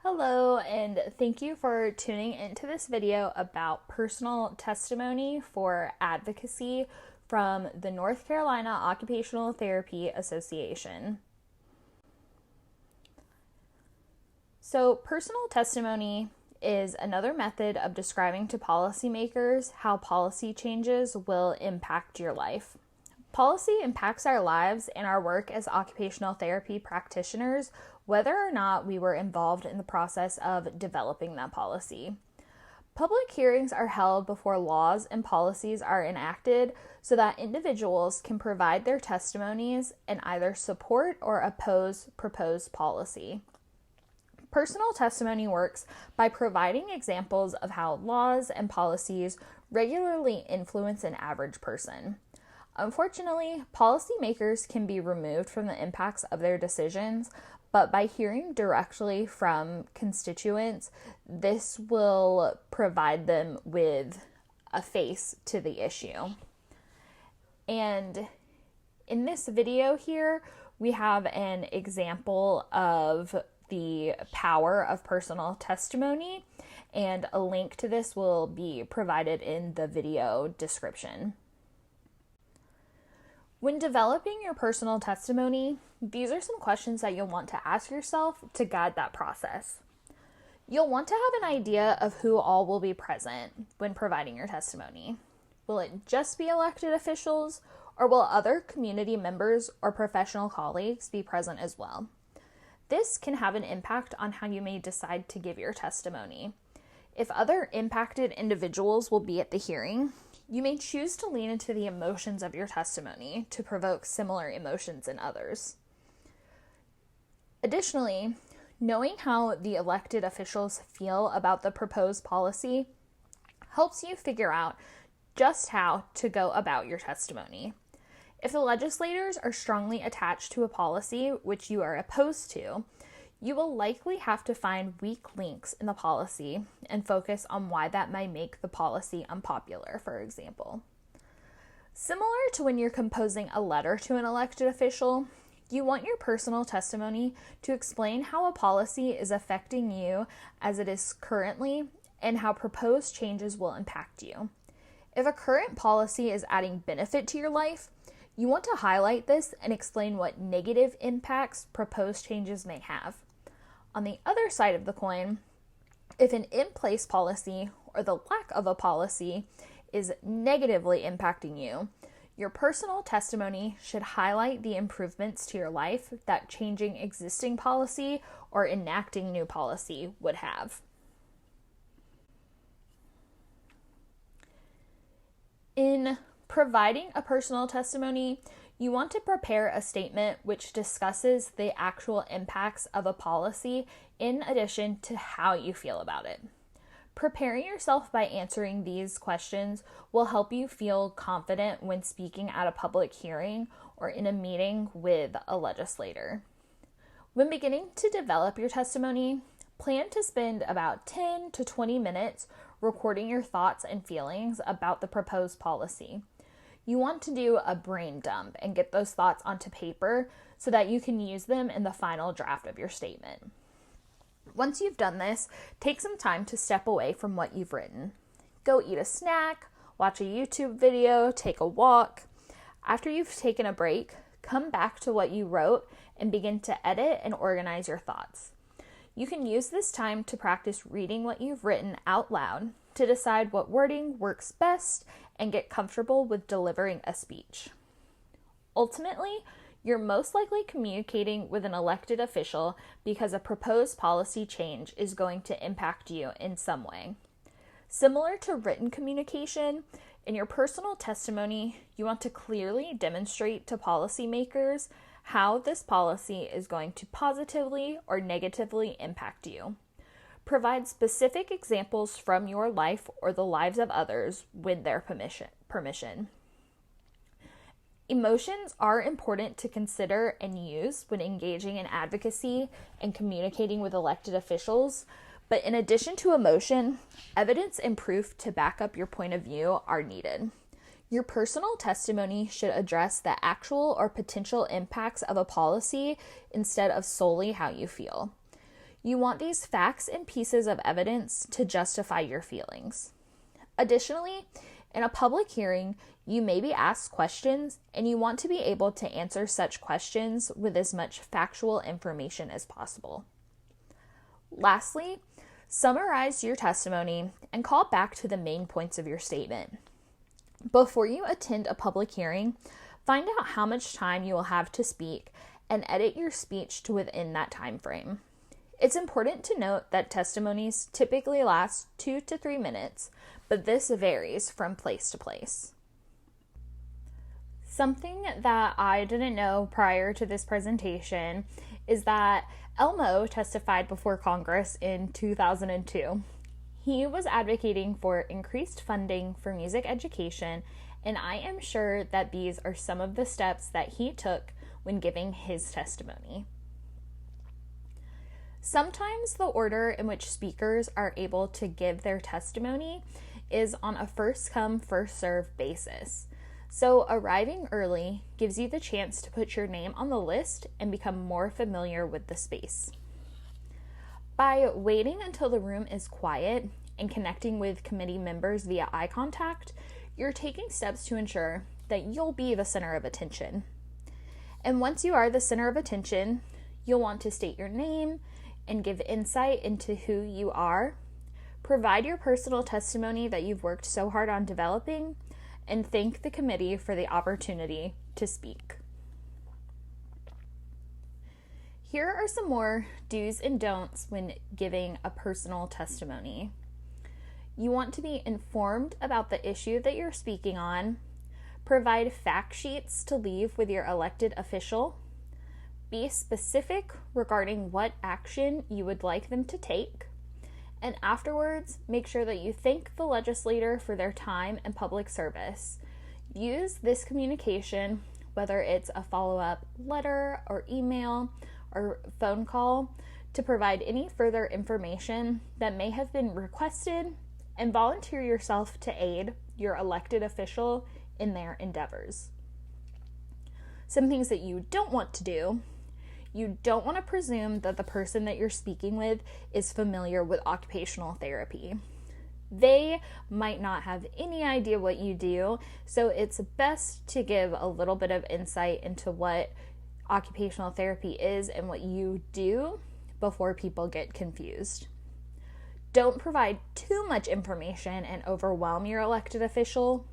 Hello, and thank you for tuning into this video about personal testimony for advocacy from the North Carolina Occupational Therapy Association. So, personal testimony is another method of describing to policymakers how policy changes will impact your life. Policy impacts our lives and our work as occupational therapy practitioners, whether or not we were involved in the process of developing that policy. Public hearings are held before laws and policies are enacted so that individuals can provide their testimonies and either support or oppose proposed policy. Personal testimony works by providing examples of how laws and policies regularly influence an average person. Unfortunately, policymakers can be removed from the impacts of their decisions, but by hearing directly from constituents, this will provide them with a face to the issue. And in this video here, we have an example of the power of personal testimony, and a link to this will be provided in the video description. When developing your personal testimony, these are some questions that you'll want to ask yourself to guide that process. You'll want to have an idea of who all will be present when providing your testimony. Will it just be elected officials, or will other community members or professional colleagues be present as well? This can have an impact on how you may decide to give your testimony. If other impacted individuals will be at the hearing, you may choose to lean into the emotions of your testimony to provoke similar emotions in others. Additionally, knowing how the elected officials feel about the proposed policy helps you figure out just how to go about your testimony. If the legislators are strongly attached to a policy which you are opposed to, you will likely have to find weak links in the policy and focus on why that might make the policy unpopular, for example. Similar to when you're composing a letter to an elected official, you want your personal testimony to explain how a policy is affecting you as it is currently and how proposed changes will impact you. If a current policy is adding benefit to your life, you want to highlight this and explain what negative impacts proposed changes may have. On the other side of the coin, if an in-place policy or the lack of a policy is negatively impacting you, your personal testimony should highlight the improvements to your life that changing existing policy or enacting new policy would have. In providing a personal testimony, you want to prepare a statement which discusses the actual impacts of a policy in addition to how you feel about it. Preparing yourself by answering these questions will help you feel confident when speaking at a public hearing or in a meeting with a legislator. When beginning to develop your testimony, plan to spend about 10 to 20 minutes recording your thoughts and feelings about the proposed policy. You want to do a brain dump and get those thoughts onto paper so that you can use them in the final draft of your statement. Once you've done this, take some time to step away from what you've written. Go eat a snack, watch a YouTube video, take a walk. After you've taken a break, come back to what you wrote and begin to edit and organize your thoughts. You can use this time to practice reading what you've written out loud to decide what wording works best and get comfortable with delivering a speech. Ultimately, you're most likely communicating with an elected official because a proposed policy change is going to impact you in some way. Similar to written communication, in your personal testimony, you want to clearly demonstrate to policymakers how this policy is going to positively or negatively impact you. Provide specific examples from your life or the lives of others with their permission. Emotions are important to consider and use when engaging in advocacy and communicating with elected officials, but in addition to emotion, evidence and proof to back up your point of view are needed. Your personal testimony should address the actual or potential impacts of a policy instead of solely how you feel. You want these facts and pieces of evidence to justify your feelings. Additionally, in a public hearing, you may be asked questions, and you want to be able to answer such questions with as much factual information as possible. Lastly, summarize your testimony and call back to the main points of your statement. Before you attend a public hearing, find out how much time you will have to speak and edit your speech to within that time frame. It's important to note that testimonies typically last 2 to 3 minutes, but this varies from place to place. Something that I didn't know prior to this presentation is that Elmo testified before Congress in 2002. He was advocating for increased funding for music education, and I am sure that these are some of the steps that he took when giving his testimony. Sometimes the order in which speakers are able to give their testimony is on a first-come, first-served basis. So arriving early gives you the chance to put your name on the list and become more familiar with the space. By waiting until the room is quiet and connecting with committee members via eye contact, you're taking steps to ensure that you'll be the center of attention. And once you are the center of attention, you'll want to state your name and give insight into who you are, provide your personal testimony that you've worked so hard on developing, and thank the committee for the opportunity to speak. Here are some more do's and don'ts when giving a personal testimony. You want to be informed about the issue that you're speaking on, provide fact sheets to leave with your elected official, be specific regarding what action you would like them to take, and afterwards, make sure that you thank the legislator for their time and public service. Use this communication, whether it's a follow-up letter or email or phone call, to provide any further information that may have been requested, and volunteer yourself to aid your elected official in their endeavors. Some things that you don't want to do: you don't want to presume that the person that you're speaking with is familiar with occupational therapy. They might not have any idea what you do, so it's best to give a little bit of insight into what occupational therapy is and what you do before people get confused. Don't provide too much information and overwhelm your elected official.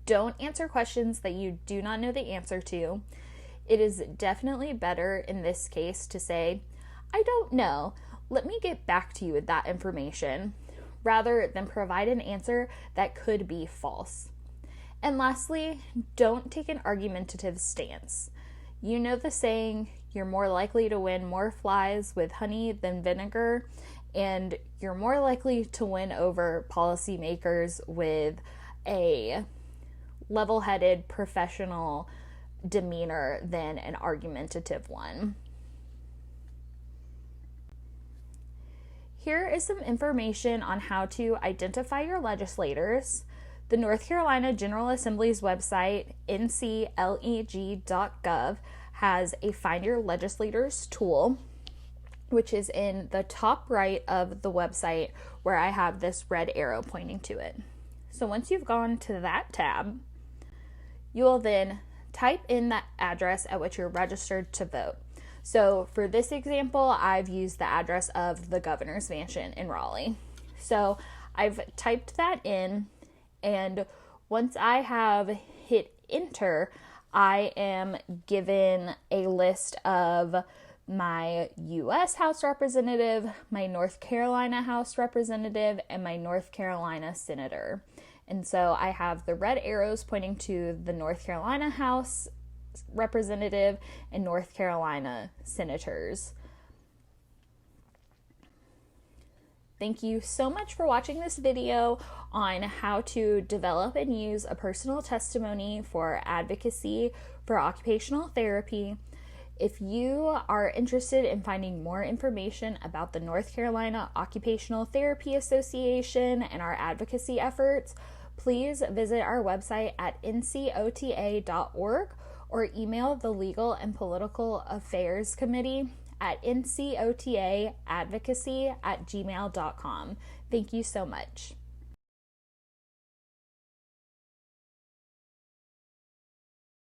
Don't answer questions that you do not know the answer to. It is definitely better in this case to say, "I don't know, let me get back to you with that information," rather than provide an answer that could be false. And lastly, don't take an argumentative stance. You know the saying, you're more likely to win more flies with honey than vinegar, and you're more likely to win over policymakers with a level-headed, professional demeanor than an argumentative one. Here is some information on how to identify your legislators. The North Carolina General Assembly's website, ncleg.gov, has a Find Your Legislators tool, which is in the top right of the website where I have this red arrow pointing to it. So once you've gone to that tab, you will then type in the address at which you're registered to vote. So for this example, I've used the address of the Governor's Mansion in Raleigh. So I've typed that in, and once I have hit enter, I am given a list of my U.S. House Representative, my North Carolina House Representative, and my North Carolina Senator. And so I have the red arrows pointing to the North Carolina House Representative and North Carolina Senators. Thank you so much for watching this video on how to develop and use a personal testimony for advocacy for occupational therapy. If you are interested in finding more information about the North Carolina Occupational Therapy Association and our advocacy efforts, please visit our website at ncota.org or email the Legal and Political Affairs Committee at ncotaadvocacy@gmail.com. Thank you so much.